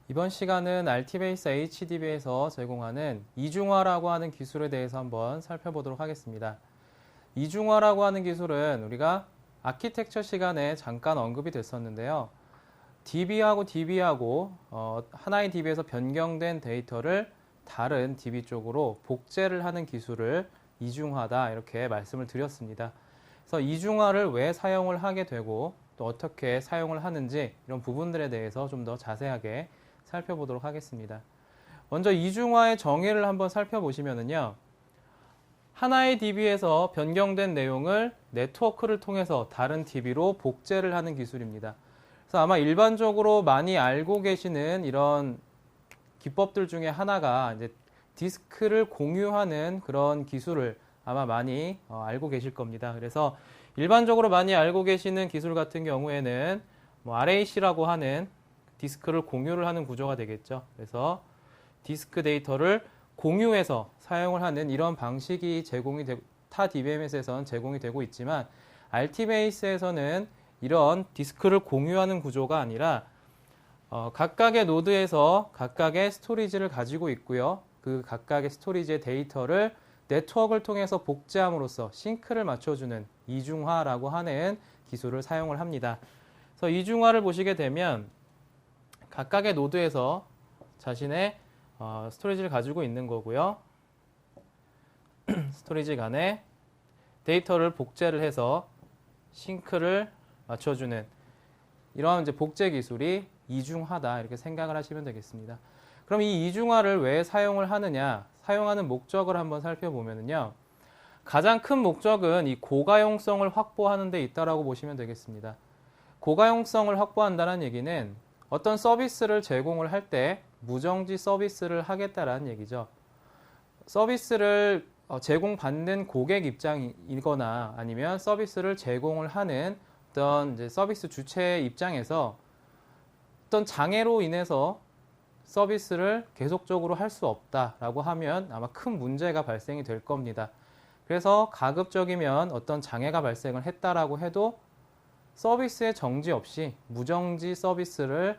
이번 시간은 RT베이스 HDB에서 제공하는 이중화라고 하는 기술에 대해서 한번 살펴보도록 하겠습니다. 이중화라고 하는 기술은 우리가 아키텍처 시간에 잠깐 언급이 됐었는데요. DB하고 하나의 DB에서 변경된 데이터를 다른 DB 쪽으로 복제를 하는 기술을 이중화다 이렇게 말씀을 드렸습니다. 그래서 이중화를 왜 사용을 하게 되고 또 어떻게 사용을 하는지 이런 부분들에 대해서 좀 더 자세하게 살펴보도록 하겠습니다. 먼저 이중화의 정의를 한번 살펴보시면요. 하나의 DB에서 변경된 내용을 네트워크를 통해서 다른 DB로 복제를 하는 기술입니다. 그래서 아마 일반적으로 많이 알고 계시는 이런 기법들 중에 하나가 이제 디스크를 공유하는 그런 기술을 아마 많이 알고 계실 겁니다. 그래서 일반적으로 많이 알고 계시는 기술 같은 경우에는 RAC라고 하는 디스크를 공유를 하는 구조가 되겠죠. 그래서 디스크 데이터를 공유해서 사용을 하는 이런 방식이 타 DBMS에서는 제공이 되고 있지만 RT베이스에서는 이런 디스크를 공유하는 구조가 아니라 각각의 노드에서 각각의 스토리지를 가지고 있고요. 그 각각의 스토리지의 데이터를 네트워크를 통해서 복제함으로써 싱크를 맞춰주는 이중화라고 하는 기술을 사용을 합니다. 그래서 이중화를 보시게 되면 각각의 노드에서 자신의 스토리지를 가지고 있는 거고요. 스토리지 간에 데이터를 복제를 해서 싱크를 맞춰주는 이러한 이제 복제 기술이 이중화다 이렇게 생각을 하시면 되겠습니다. 그럼 이 이중화를 왜 사용을 하느냐? 사용하는 목적을 한번 살펴보면요. 가장 큰 목적은 이 고가용성을 확보하는 데 있다라고 보시면 되겠습니다. 고가용성을 확보한다는 얘기는 어떤 서비스를 제공을 할 때 무정지 서비스를 하겠다라는 얘기죠. 서비스를 제공받는 고객 입장이거나 아니면 서비스를 제공을 하는 어떤 이제 서비스 주체의 입장에서 어떤 장애로 인해서 서비스를 계속적으로 할 수 없다라고 하면 아마 큰 문제가 발생이 될 겁니다. 그래서 가급적이면 어떤 장애가 발생을 했다라고 해도 서비스의 정지 없이 무정지 서비스를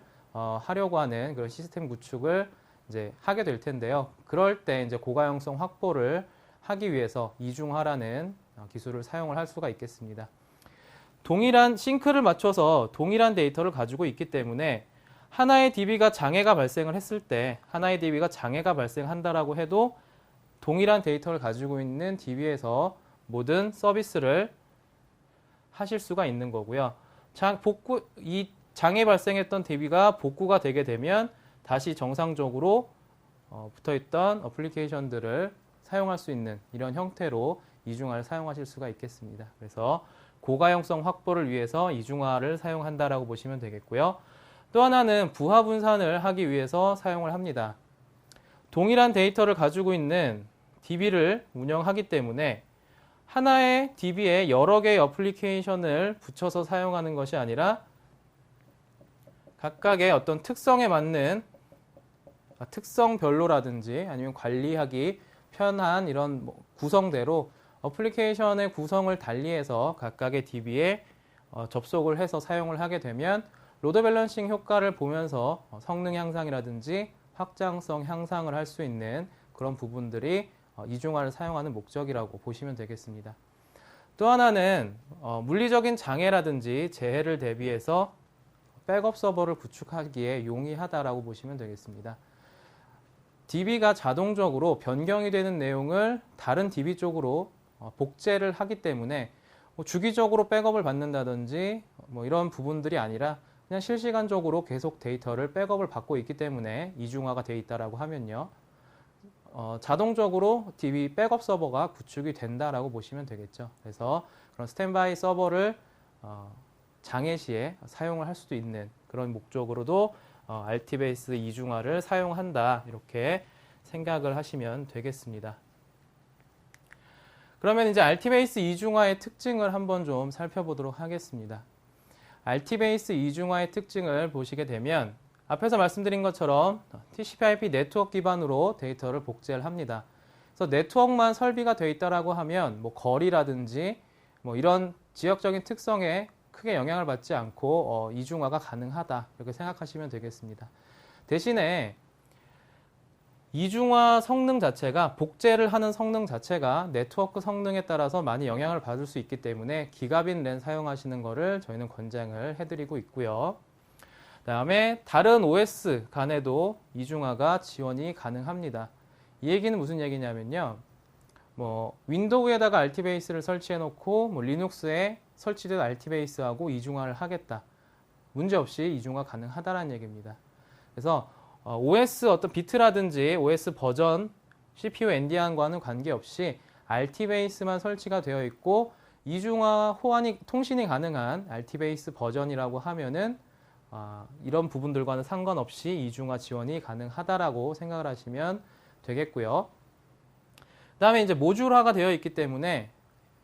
하려고 하는 그런 시스템 구축을 이제 하게 될 텐데요. 그럴 때 이제 고가용성 확보를 하기 위해서 이중화라는 기술을 사용을 할 수가 있겠습니다. 동일한 싱크를 맞춰서 동일한 데이터를 가지고 있기 때문에 하나의 DB가 장애가 발생을 했을 때 하나의 DB가 장애가 발생한다라고 해도 동일한 데이터를 가지고 있는 DB에서 모든 서비스를 하실 수가 있는 거고요. 이 장애 발생했던 DB가 복구가 되게 되면 다시 정상적으로 붙어있던 어플리케이션들을 사용할 수 있는 이런 형태로 이중화를 사용하실 수가 있겠습니다. 그래서 고가용성 확보를 위해서 이중화를 사용한다라고 보시면 되겠고요. 또 하나는 부하 분산을 하기 위해서 사용을 합니다. 동일한 데이터를 가지고 있는 DB를 운영하기 때문에 하나의 DB에 여러 개의 어플리케이션을 붙여서 사용하는 것이 아니라 각각의 어떤 특성에 맞는 특성별로라든지 아니면 관리하기 편한 이런 구성대로 어플리케이션의 구성을 달리해서 각각의 DB에 접속을 해서 사용을 하게 되면 로드 밸런싱 효과를 보면서 성능 향상이라든지 확장성 향상을 할 수 있는 그런 부분들이 이중화를 사용하는 목적이라고 보시면 되겠습니다. 또 하나는 물리적인 장애라든지 재해를 대비해서 백업 서버를 구축하기에 용이하다라고 보시면 되겠습니다. DB가 자동적으로 변경이 되는 내용을 다른 DB 쪽으로 복제를 하기 때문에 주기적으로 백업을 받는다든지 이런 부분들이 아니라 그냥 실시간적으로 계속 데이터를 백업을 받고 있기 때문에 이중화가 되어 있다라고 하면요. 자동적으로 DB 백업 서버가 구축이 된다라고 보시면 되겠죠. 그래서 그런 스탠바이 서버를 장애 시에 사용을 할 수도 있는 그런 목적으로도 RT베이스 이중화를 사용한다 이렇게 생각을 하시면 되겠습니다. 그러면 이제 RT베이스 이중화의 특징을 한번 좀 살펴보도록 하겠습니다. RT베이스 이중화의 특징을 보시게 되면 앞에서 말씀드린 것처럼 TCP/IP 네트워크 기반으로 데이터를 복제를 합니다. 그래서 네트워크만 설비가 되어 있다라고 하면 거리라든지 이런 지역적인 특성에 크게 영향을 받지 않고 이중화가 가능하다 이렇게 생각하시면 되겠습니다. 대신에 이중화 성능 자체가, 복제를 하는 성능 자체가 네트워크 성능에 따라서 많이 영향을 받을 수 있기 때문에 기가빗 랜 사용하시는 거를 저희는 권장을 해드리고 있고요. 그다음에 다른 OS 간에도 이중화가 지원이 가능합니다. 이 얘기는 무슨 얘기냐면요. 윈도우에다가 RT베이스를 설치해 놓고 리눅스에 설치된 RT베이스하고 이중화를 하겠다. 문제없이 이중화 가능하다라는 얘기입니다. 그래서 OS 어떤 비트라든지 OS 버전, CPU 엔디안과는 관계없이 RT베이스만 설치가 되어 있고 이중화 호환이 통신이 가능한 RT베이스 버전이라고 하면은 이런 부분들과는 상관없이 이중화 지원이 가능하다라고 생각을 하시면 되겠고요. 그다음에 이제 모듈화가 되어 있기 때문에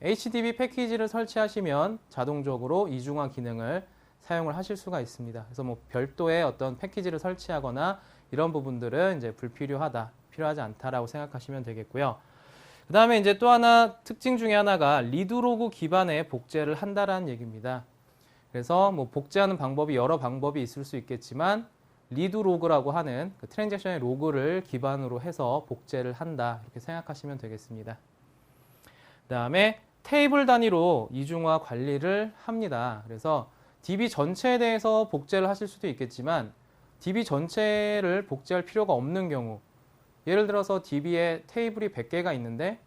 HDB 패키지를 설치하시면 자동적으로 이중화 기능을 사용을 하실 수가 있습니다. 그래서 별도의 어떤 패키지를 설치하거나 이런 부분들은 이제 불필요하다, 필요하지 않다라고 생각하시면 되겠고요. 그 다음에 이제 또 하나 특징 중에 하나가 리드로그 기반의 복제를 한다라는 얘기입니다. 그래서 복제하는 방법이 여러 방법이 있을 수 있겠지만 리드로그라고 하는 그 트랜잭션의 로그를 기반으로 해서 복제를 한다, 이렇게 생각하시면 되겠습니다. 그 다음에 테이블 단위로 이중화 관리를 합니다. 그래서 DB 전체에 대해서 복제를 하실 수도 있겠지만 DB 전체를 복제할 필요가 없는 경우, 예를 들어서 DB에 테이블이 100개가 있는데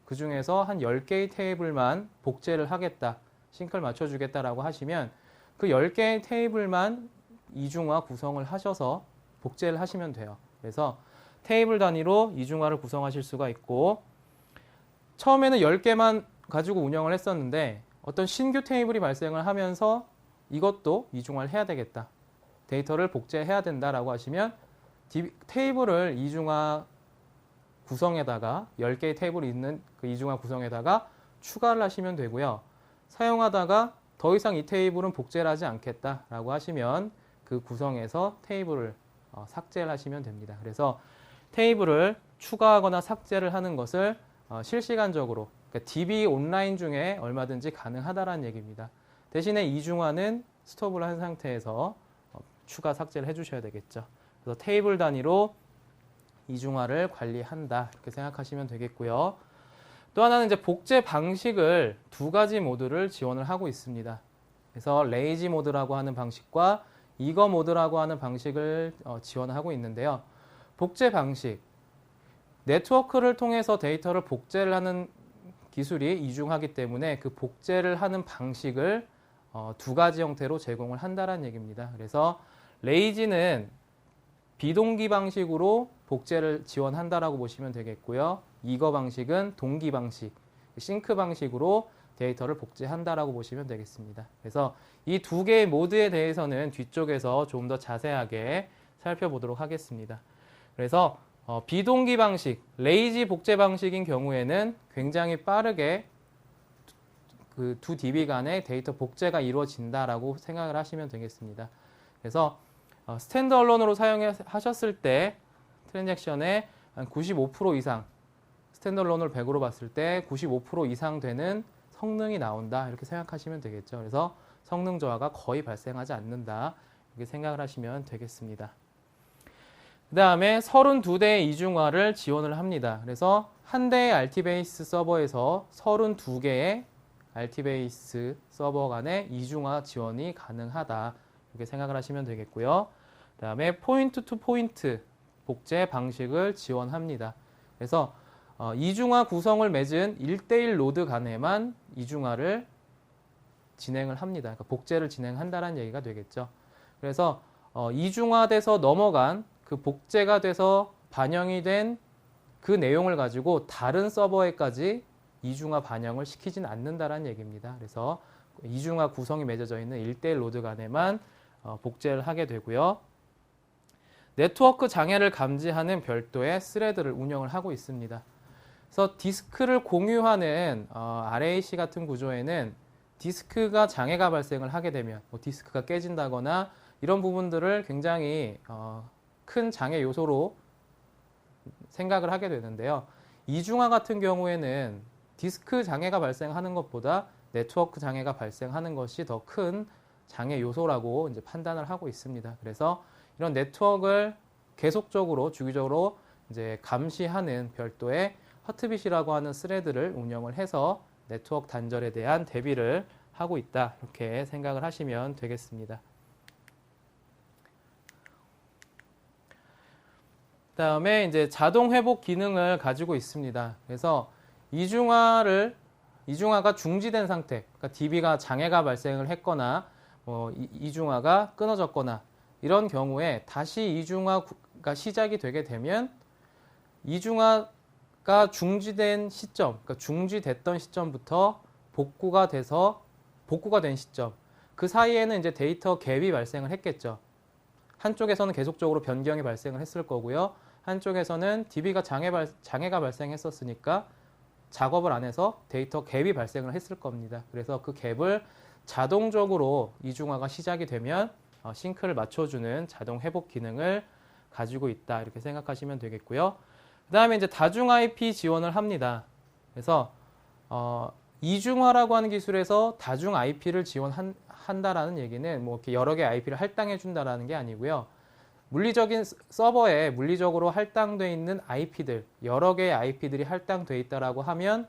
그 중에서 한 10개의 테이블만 복제를 하겠다, 싱크를 맞춰주겠다라고 하시면 그 10개의 테이블만 이중화 구성을 하셔서 복제를 하시면 돼요. 그래서 테이블 단위로 이중화를 구성하실 수가 있고, 처음에는 10개만 가지고 운영을 했었는데 어떤 신규 테이블이 발생을 하면서 이것도 이중화를 해야 되겠다, 데이터를 복제해야 된다라고 하시면 테이블을 이중화 구성에다가 10개의 테이블이 있는 그 이중화 구성에다가 추가를 하시면 되고요. 사용하다가 더 이상 이 테이블은 복제를 하지 않겠다라고 하시면 그 구성에서 테이블을 삭제를 하시면 됩니다. 그래서 테이블을 추가하거나 삭제를 하는 것을 실시간적으로, 그러니까 DB 온라인 중에 얼마든지 가능하다라는 얘기입니다. 대신에 이중화는 스톱을 한 상태에서 추가 삭제를 해주셔야 되겠죠. 그래서 테이블 단위로 이중화를 관리한다, 이렇게 생각하시면 되겠고요. 또 하나는 이제 복제 방식을 두 가지 모드를 지원을 하고 있습니다. 그래서 레이지 모드라고 하는 방식과 이거 모드라고 하는 방식을 지원하고 있는데요. 복제 방식, 네트워크를 통해서 데이터를 복제를 하는 기술이 이중하기 때문에 그 복제를 하는 방식을 두 가지 형태로 제공을 한다는 얘기입니다. 그래서 레이지는 비동기 방식으로 복제를 지원한다라고 보시면 되겠고요. 이거 방식은 동기 방식, 싱크 방식으로 데이터를 복제한다라고 보시면 되겠습니다. 그래서 이 두 개의 모드에 대해서는 뒤쪽에서 좀 더 자세하게 살펴보도록 하겠습니다. 그래서 비동기 방식, 레이지 복제 방식인 경우에는 굉장히 빠르게 그 두 DB 간의 데이터 복제가 이루어진다라고 생각을 하시면 되겠습니다. 그래서 스탠드얼론으로 사용하셨을 때 트랜잭션의 한 95% 이상, 스탠드얼론을 100으로 봤을 때 95% 이상 되는 성능이 나온다, 이렇게 생각하시면 되겠죠. 그래서 성능 저하가 거의 발생하지 않는다, 이렇게 생각을 하시면 되겠습니다. 그 다음에 32대의 이중화를 지원을 합니다. 그래서 한 대의 RT베이스 서버에서 32개의 RT베이스 서버 간의 이중화 지원이 가능하다, 이렇게 생각을 하시면 되겠고요. 그 다음에 포인트 투 포인트 복제 방식을 지원합니다. 그래서 이중화 구성을 맺은 1대1 노드 간에만 이중화를 진행을 합니다. 그러니까 복제를 진행한다는 얘기가 되겠죠. 그래서 이중화돼서 넘어간 그 복제가 돼서 반영이 된 그 내용을 가지고 다른 서버에까지 이중화 반영을 시키진 않는다는 얘기입니다. 그래서 이중화 구성이 맺어져 있는 1대1 노드 간에만 복제를 하게 되고요. 네트워크 장애를 감지하는 별도의 스레드를 운영을 하고 있습니다. 그래서 디스크를 공유하는 RAC 같은 구조에는 디스크가 장애가 발생을 하게 되면 디스크가 깨진다거나 이런 부분들을 굉장히 큰 장애 요소로 생각을 하게 되는데요. 이중화 같은 경우에는 디스크 장애가 발생하는 것보다 네트워크 장애가 발생하는 것이 더 큰 장애 요소라고 이제 판단을 하고 있습니다. 그래서 이런 네트워크를 계속적으로 주기적으로 이제 감시하는 별도의 허트빗이라고 하는 스레드를 운영을 해서 네트워크 단절에 대한 대비를 하고 있다. 이렇게 생각을 하시면 되겠습니다. 그다음에 이제 자동 회복 기능을 가지고 있습니다. 그래서 이중화가 중지된 상태, 그러니까 DB가 장애가 발생을 했거나 이중화가 끊어졌거나 이런 경우에 다시 이중화가 시작이 되게 되면 이중화가 중지된 시점, 그러니까 중지됐던 시점부터 복구가 된 시점, 그 사이에는 이제 데이터 갭이 발생을 했겠죠. 한쪽에서는 계속적으로 변경이 발생을 했을 거고요. 한쪽에서는 DB가 장애가 발생했었으니까 작업을 안 해서 데이터 갭이 발생을 했을 겁니다. 그래서 그 갭을 자동적으로 이중화가 시작이 되면 싱크를 맞춰주는 자동 회복 기능을 가지고 있다. 이렇게 생각하시면 되겠고요. 그 다음에 이제 다중 IP 지원을 합니다. 그래서 이중화라고 하는 기술에서 다중 IP를 지원한다라는 얘기는 뭐 이렇게 여러 개의 IP를 할당해 준다라는 게 아니고요. 물리적인 서버에 물리적으로 할당되어 있는 IP들, 여러 개의 IP들이 할당되어 있다라고 하면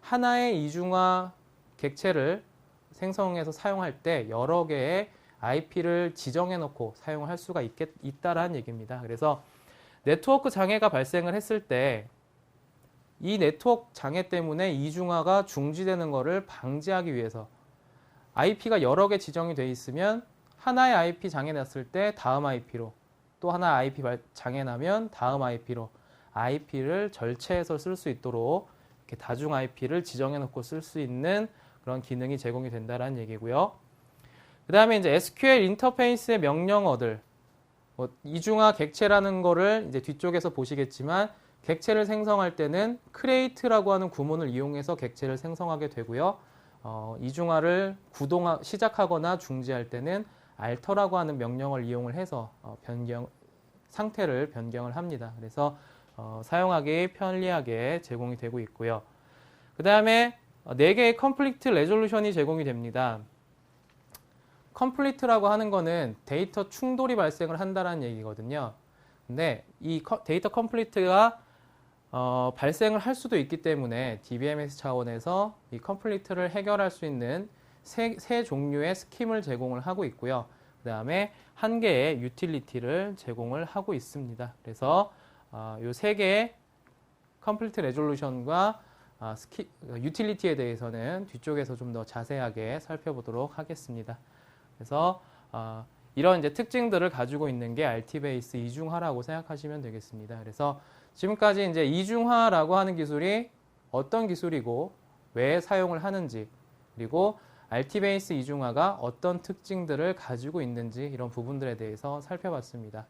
하나의 이중화 객체를 생성해서 사용할 때 여러 개의 IP를 지정해 놓고 사용을 할 수가 있다라는 얘기입니다. 그래서 네트워크 장애가 발생을 했을 때 이 네트워크 장애 때문에 이중화가 중지되는 것을 방지하기 위해서 IP가 여러 개 지정이 되어 있으면 하나의 IP 장애 났을 때 다음 IP로, 또 하나 IP 장애 나면 다음 IP로 IP를 절체해서 쓸 수 있도록 이렇게 다중 IP를 지정해 놓고 쓸 수 있는 그런 기능이 제공이 된다는 얘기고요. 그 다음에 이제 SQL 인터페이스의 명령어들, 이중화 객체라는 거를 이제 뒤쪽에서 보시겠지만 객체를 생성할 때는 create라고 하는 구문을 이용해서 객체를 생성하게 되고요. 이중화를 시작하거나 중지할 때는 alter라고 하는 명령어를 이용을 해서 상태를 변경을 합니다. 그래서 사용하기 편리하게 제공이 되고 있고요. 그 다음에 4개의 컴플리트 레졸루션이 제공이 됩니다. 컴플리트라고 하는 거는 데이터 충돌이 발생을 한다는 얘기거든요. 근데 이 데이터 컴플리트가 발생을 할 수도 있기 때문에 DBMS 차원에서 이 컴플리트를 해결할 수 있는 세 종류의 스킴을 제공을 하고 있고요. 그 다음에 1개의 유틸리티를 제공을 하고 있습니다. 그래서 이 3개의 컴플리트 레졸루션과 유틸리티에 대해서는 뒤쪽에서 좀 더 자세하게 살펴보도록 하겠습니다. 그래서 이런 이제 특징들을 가지고 있는 게 RT-베이스 이중화라고 생각하시면 되겠습니다. 그래서 지금까지 이제 이중화라고 하는 기술이 어떤 기술이고 왜 사용을 하는지, 그리고 RT-베이스 이중화가 어떤 특징들을 가지고 있는지 이런 부분들에 대해서 살펴봤습니다.